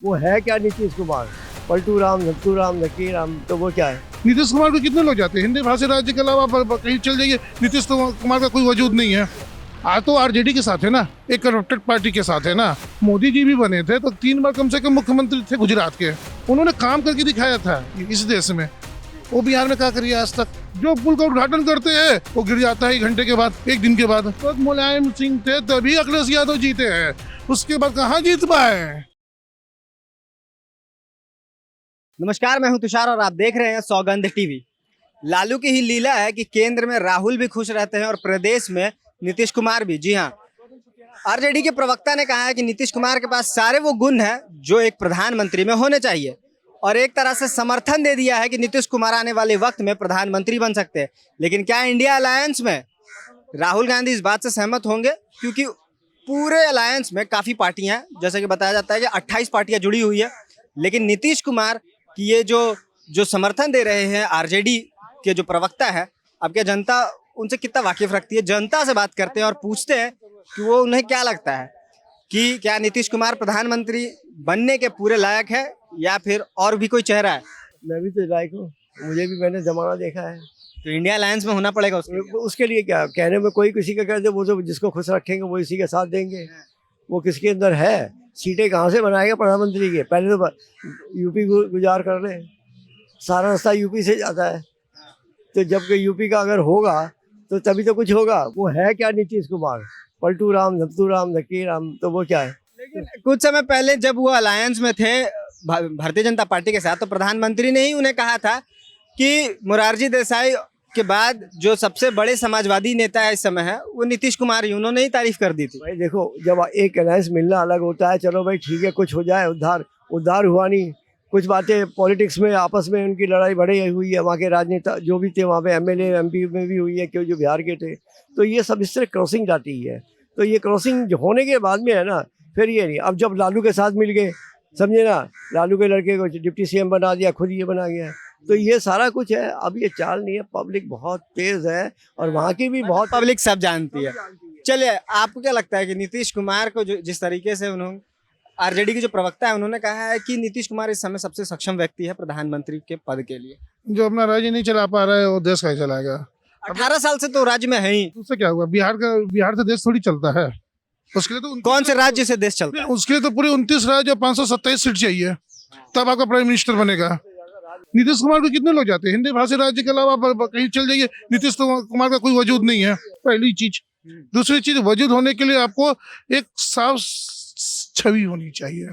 वो है क्या नीतीश कुमार? पलटू राम, धत्तू राम, नकी राम, तो वो क्या है? नीतीश कुमार को कितने लोग जाते हैं हिंदी भाषी राज्य के अलावा कहीं चल जाइए, नीतीश कुमार का कोई वजूद नहीं है। आज तो आरजेडी के साथ है ना, एक करप्टेड पार्टी के साथ है ना। मोदी जी भी बने थे तो 3 बार कम से कम मुख्यमंत्री थे गुजरात के, उन्होंने काम करके दिखाया था इस देश में। वो बिहार में क्या करिए आज तक? जो पुल का उद्घाटन करते हैं वो गिर जाता है 1 घंटे के बाद, 1 दिन के बाद। तो मुलायम सिंह थे तभी अखिलेश यादव जीते हैं, उसके बाद कहाँ जीत पाए। नमस्कार, मैं हूं तुषार और आप देख रहे हैं सौगंध टीवी। लालू की ही लीला है कि केंद्र में राहुल भी खुश रहते हैं और प्रदेश में नीतीश कुमार भी। जी हां, आरजेडी के प्रवक्ता ने कहा है कि नीतीश कुमार के पास सारे वो गुण हैं जो एक प्रधानमंत्री में होने चाहिए, और एक तरह से समर्थन दे दिया है कि नीतीश कुमार आने वाले वक्त में प्रधानमंत्री बन सकते हैं। लेकिन क्या इंडिया अलायंस में राहुल गांधी इस बात से सहमत होंगे? क्योंकि पूरे अलायंस में काफ़ी पार्टियां हैं, जैसे कि बताया जाता है कि 28 पार्टियां जुड़ी हुई है। लेकिन नीतीश कुमार कि ये जो समर्थन दे रहे हैं आरजेडी के जो प्रवक्ता है, अब क्या जनता उनसे कितना वाकिफ रखती है? जनता से बात करते हैं और पूछते हैं कि वो उन्हें क्या लगता है कि क्या नीतीश कुमार प्रधानमंत्री बनने के पूरे लायक है या फिर और भी कोई चेहरा है? मैं भी तो लायक हूँ, मुझे भी, मैंने जमाना देखा है। तो इंडिया अलायंस में होना पड़ेगा उसके लिए क्या कहने में, कोई किसी का कह दे, वो तो जिसको खुश रखेंगे वो इसी के साथ देंगे। वो किसके अंदर है? सीटें कहाँ से बनाएगा प्रधानमंत्री के? पहले तो यूपी गुजार कर ले, सारा रास्ता यूपी से जाता है। तो जब यूपी का अगर होगा तो तभी तो कुछ होगा। वो है क्या नीतीश कुमार? पलटू राम, धत्तू राम, नकी राम, तो वो क्या है? लेकिन कुछ समय पहले जब वो अलायंस में थे भारतीय जनता पार्टी के साथ, तो प्रधानमंत्री ने ही उन्हें कहा था कि मोरारजी देसाई के बाद जो सबसे बड़े समाजवादी नेता है इस समय है वो नीतीश कुमार ही, उन्होंने ही तारीफ कर दी थी। भाई देखो, जब एक अलायंस मिलना अलग होता है, चलो भाई ठीक है, कुछ हो जाए, उद्धार हुआ नहीं। कुछ बातें पॉलिटिक्स में आपस में उनकी लड़ाई बड़ी हुई है, वहाँ के राजनेता जो भी थे वहाँ पे एमएलए एमपी में भी हुई है, क्यों जो बिहार के थे। तो ये सब इससे क्रॉसिंग जाती है। तो ये क्रॉसिंग होने के बाद में है ना, फिर ये नहीं। अब जब लालू के साथ मिल गए, समझे ना, लालू के लड़के को डिप्टी सीएम बना दिया, खुद ये बना गया। तो ये सारा कुछ है। अब ये चाल नहीं है, पब्लिक बहुत तेज है और वहाँ की भी बहुत पब्लिक सब जानती है। चलिए, आपको क्या लगता है कि नीतीश कुमार को जो जिस तरीके से उन्होंने, आरजेडी के जो प्रवक्ता है उन्होंने कहा है कि नीतीश कुमार इस समय सबसे सक्षम व्यक्ति है प्रधानमंत्री के पद के लिए। जो अपना राज्य नहीं चला पा रहा है वो देश कैसे चलाएगा? 18 साल से तो राज्य में है ही। उससे क्या हुआ? बिहार से देश थोड़ी चलता है। उसके लिए तो कौन से राज्य से देश चलता है? उसके लिए तो पूरे 29 राज्य और 527 सीट चाहिए, तब आपका प्राइम मिनिस्टर बनेगा। नीतीश कुमार को कितने लोग जाते हैं हिंदी भाषी राज्य के अलावा कहीं चल जाइए, नीतीश कुमार का कोई वजूद नहीं है, पहली चीज। दूसरी चीज, वजूद होने के लिए आपको एक साफ छवि होनी चाहिए।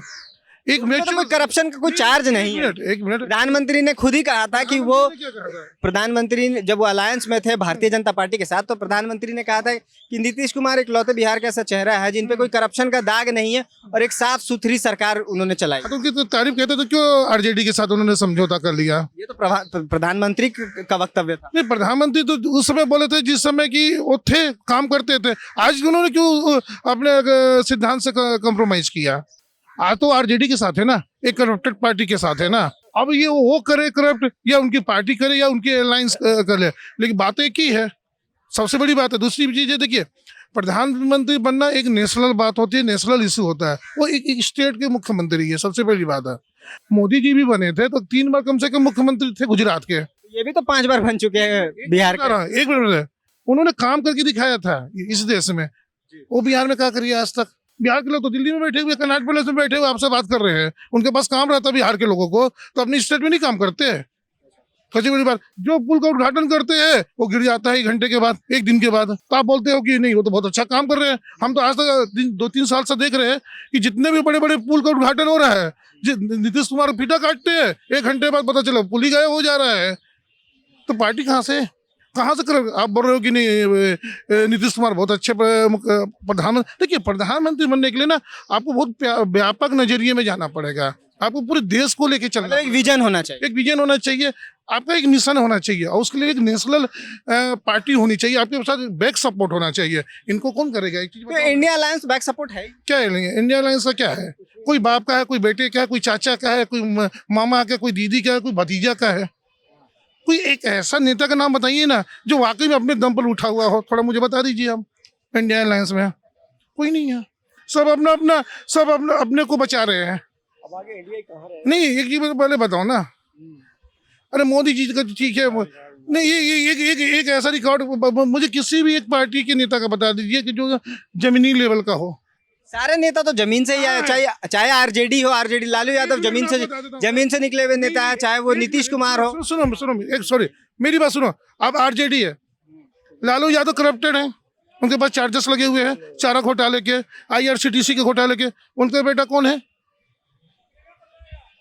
एक मिनट, कोई करप्शन का कोई चार्ज नहीं है। एक मिनट, प्रधानमंत्री ने खुद ही कहा था कि वो क्या कहा था? प्रधानमंत्री ने जब वो अलायंस में थे भारतीय जनता पार्टी के साथ, तो प्रधानमंत्री ने कहा था कि नीतीश कुमार इकलौते बिहार का ऐसा चेहरा है जिन पे कोई करप्शन का दाग नहीं है और एक साफ सुथरी सरकार उन्होंने चलाई। तो उनकी तो तारीफ कहते तो क्यों आरजेडी के साथ उन्होंने समझौता कर लिया? ये तो प्रधानमंत्री का वक्तव्य था। नहीं, प्रधानमंत्री तो उस समय बोले थे जिस समय की वो थे, काम करते थे। आज उन्होंने क्यों अपने सिद्धांत से कॉम्प्रोमाइज किया? आज तो आरजेडी के साथ है ना, एक करप्टेड पार्टी के साथ है ना। अब ये वो करे करप्ट, या उनकी पार्टी करे या उनकी अलायंस कर ले, लेकिन बात एक ही है। सबसे बड़ी बात है। दूसरी चीज है, देखिए, प्रधानमंत्री बनना एक नेशनल बात होती है, नेशनल इशू होता है। वो एक स्टेट के मुख्यमंत्री है, सबसे बड़ी बात है। मोदी जी भी बने थे तो 3 बार कम से कम मुख्यमंत्री थे गुजरात के। ये भी तो 5 बार बन चुके हैं बिहार के। एक मिनट, उन्होंने काम करके दिखाया था इस देश में। वो बिहार में क्या करिए आज तक? बिहार के लोग तो दिल्ली में बैठे हुए, कनाट पैलेस में बैठे हुए आपसे बात कर रहे हैं। उनके पास काम रहता है बिहार के लोगों को, तो अपनी स्टेट में नहीं काम करते हैं। सबसे बड़ी बात, जो पुल का उद्घाटन करते हैं वो गिर जाता है 1 घंटे के बाद, 1 दिन के बाद। तो आप बोलते हो कि नहीं, वो तो बहुत अच्छा काम कर रहे हैं। हम तो आज तक 2-3 साल से देख रहे हैं कि जितने भी बड़े बड़े पुल का उद्घाटन हो रहा है, नीतीश कुमार फीता काटते हैं, 1 घंटे बाद पता चला पुल ही गायब हो जा रहा है। तो पार्टी कहाँ से कर? आप बोल रहे हो कि नहीं नीतीश कुमार बहुत अच्छे प्रधानमंत्री। देखिए, प्रधानमंत्री बनने के लिए ना आपको बहुत व्यापक नजरिए में जाना पड़ेगा। आपको पूरे देश को लेके चलना, एक विजन होना चाहिए। एक विजन होना चाहिए, आपका एक मिशन होना चाहिए, और उसके लिए एक नेशनल पार्टी होनी चाहिए, आपके साथ बैक सपोर्ट होना चाहिए। इनको कौन करेगा? एक चीज तो इंडिया अलायंस बैक सपोर्ट है क्या है? इंडिया अलायंस का क्या है? कोई बाप का है, कोई बेटे का है, कोई चाचा का है, कोई मामा का, कोई दीदी का है, कोई भतीजा का है। कोई एक ऐसा नेता का नाम बताइए ना जो वाकई में अपने दम पर उठा हुआ हो, थोड़ा मुझे बता दीजिए। हम इंडिया अलायंस में कोई नहीं है, सब अपना अपने को बचा रहे हैं। अब आगे इंडिया कहाँ रहे? नहीं, एक चीज पहले बताओ ना। अरे मोदी जी का तो ठीक है, नहीं ये एक ऐसा रिकॉर्ड मुझे किसी भी एक पार्टी के नेता का बता दीजिए कि जो जमीनी लेवल का हो। सारे नेता तो जमीन से ही आए, चाहे आरजेडी हो, आरजेडी लालू यादव जमीन से निकले हुए नेता है, चाहे वो नीतीश कुमार हो। सुनो एक सॉरी मेरी बात सुनो। अब आरजेडी है, लालू यादव करप्टेड है, उनके पास चार्जेस लगे हुए हैं चारा घोटाले के, IRCTC के घोटाले के। उनका बेटा कौन है?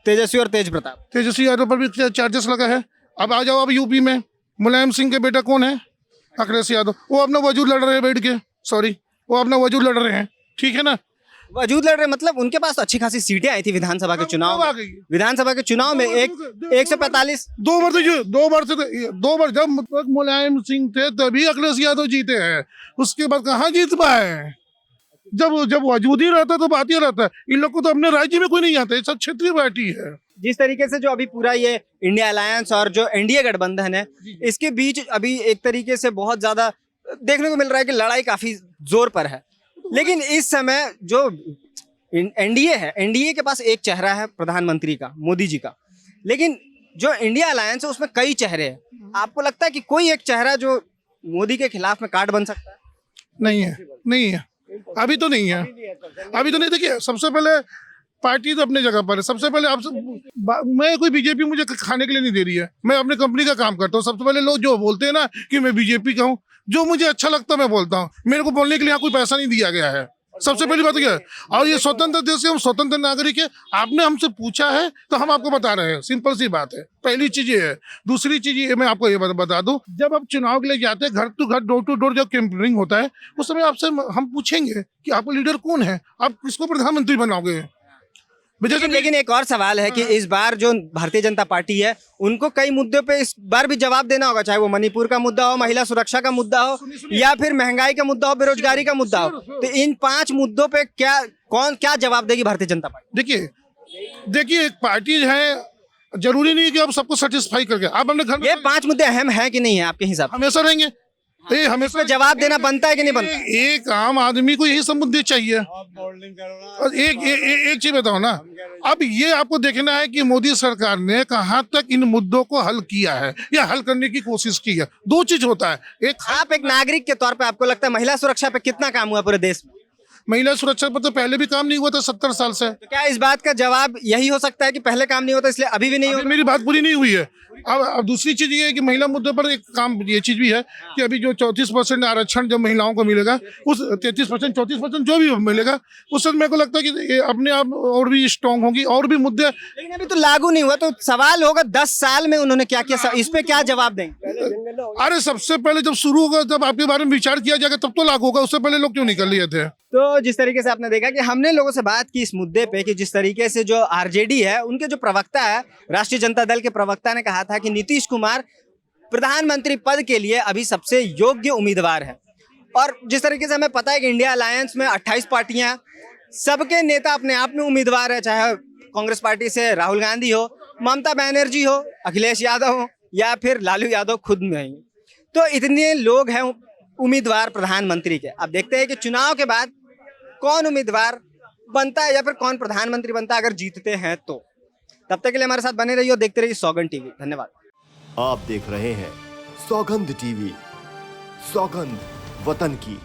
तेजस्वी और तेज प्रताप। तेजस्वी यादव पर भी चार्जेस लगा है। अब आ जाओ, अब यूपी में मुलायम सिंह के बेटा कौन है? अखिलेश यादव। वो अपना वजूद लड़ रहे हैं बैठ के, सॉरी वो अपना वजूद लड़ रहे हैं, ठीक है ना। वजूद लड़ रहे मतलब उनके पास तो अच्छी खासी सीटें आई थी विधानसभा के चुनाव आ में। गई। विधानसभा के चुनाव में 145 दो बार जब मुलायम सिंह थे तभी अखिलेश यादव जीते हैं, उसके बाद कहाँ जीत पाए। जब वजूद ही रहता तो बात ही रहता है। इन लोग को तो अपने राज्य में कोई नहीं आता, ये सब क्षेत्रीय पार्टी है। जिस तरीके से जो अभी पूरा ये इंडिया अलायंस और जो एनडीए गठबंधन है, इसके बीच अभी एक तरीके से बहुत ज्यादा देखने को मिल रहा है कि लड़ाई काफी जोर पर है। लेकिन इस समय जो एनडीए है, एनडीए के पास एक चेहरा है प्रधानमंत्री का, मोदी जी का, लेकिन जो इंडिया अलायंस है उसमें कई चेहरे हैं। आपको लगता है कि कोई एक चेहरा जो मोदी के खिलाफ में कार्ड बन सकता है? नहीं है, अभी तो नहीं है, अभी तो नहीं। देखिए, सबसे पहले पार्टी तो अपने जगह पर है। सबसे पहले मैं कोई बीजेपी मुझे खाने के लिए नहीं दे रही है, मैं अपने कंपनी का काम करता हूँ। सबसे पहले लोग जो बोलते हैं ना कि मैं बीजेपी का हूँ, जो मुझे अच्छा लगता है मैं बोलता हूँ। मेरे को बोलने के लिए यहाँ कोई पैसा नहीं दिया गया है, सबसे पहली बात क्या है। और ये स्वतंत्र देश के हम स्वतंत्र नागरिक है। आपने हमसे पूछा है तो हम आपको बता रहे हैं, सिंपल सी बात है। पहली चीज ये है। दूसरी चीज ये मैं आपको ये बता दूं, जब आप चुनाव के लिए जाते हैं, घर टू घर, डोर टू डोर जब कैंपेनिंग होता है, उस समय आपसे हम पूछेंगे कि आपका लीडर कौन है, आप किसको प्रधानमंत्री बनाओगे। लेकिन एक और सवाल है कि इस बार जो भारतीय जनता पार्टी है, उनको कई मुद्दों पे इस बार भी जवाब देना होगा, चाहे वो मणिपुर का मुद्दा हो, महिला सुरक्षा का मुद्दा हो, या फिर महंगाई का मुद्दा हो, बेरोजगारी का मुद्दा हो। तो इन 5 मुद्दों पे क्या जवाब देगी भारतीय जनता पार्टी? देखिए एक पार्टी है, जरूरी नहीं है कि आप सबको सेटिस्फाई करके आप अपने घर में। ये 5 मुद्दे अहम है कि नहीं है आपके हिसाब से? हमेशा रहेंगे, हमेशा जवाब देना बनता है कि नहीं बनता? एक आम आदमी को यही सब मुद्दे चाहिए। और एक चीज बताओ ना, अब ये आपको देखना है कि मोदी सरकार ने कहाँ तक इन मुद्दों को हल किया है या हल करने की कोशिश की है। 2 चीज होता है। आप एक नागरिक के तौर पे आपको लगता है महिला सुरक्षा पे कितना काम हुआ पूरे देश में? महिला सुरक्षा पर तो पहले भी काम नहीं हुआ था 70 साल से। तो क्या इस बात का जवाब यही हो सकता है कि पहले काम नहीं होता इसलिए अभी भी नहीं होता? मेरी बात पूरी नहीं हुई है। अब दूसरी चीज ये है कि महिला मुद्दे पर एक काम ये चीज भी है कि अभी जो 34% आरक्षण जब महिलाओं को मिलेगा, उस 33% 34% जो भी मिलेगा, उससे मेरे को लगता है कि ये अपने आप और भी स्ट्रांग होगी और भी मुद्दे। लेकिन अभी तो लागू नहीं हुआ, तो सवाल होगा 10 साल में उन्होंने क्या किया, इस पे क्या जवाब देंगे? अरे सबसे पहले जब शुरू होगा, जब आपके बारे में विचार किया जाएगा तब तो लागू होगा, उससे पहले लोग क्यों निकल लिए थे। तो जिस तरीके से आपने देखा कि हमने लोगों से बात की इस मुद्दे पे कि जिस तरीके से जो आरजेडी है, उनके जो प्रवक्ता है, राष्ट्रीय जनता दल के प्रवक्ता ने कहा था कि नीतीश कुमार प्रधानमंत्री पद के लिए अभी सबसे योग्य उम्मीदवार है। और जिस तरीके से हमें पता है कि इंडिया अलायंस में 28 पार्टियां हैं, सबके नेता अपने आप में उम्मीदवार है, चाहे कांग्रेस पार्टी से राहुल गांधी हो, ममता बनर्जी हो, अखिलेश यादव हो, या फिर लालू यादव खुद में ही। तो इतने लोग हैं उम्मीदवार प्रधानमंत्री के। अब देखते हैं कि चुनाव के बाद कौन उम्मीदवार बनता है या फिर कौन प्रधानमंत्री बनता है अगर जीतते हैं तो। तब तक के लिए हमारे साथ बने रहिए और देखते रहिए सौगंध टीवी। धन्यवाद। आप देख रहे हैं सौगंध टीवी, सौगंध वतन की।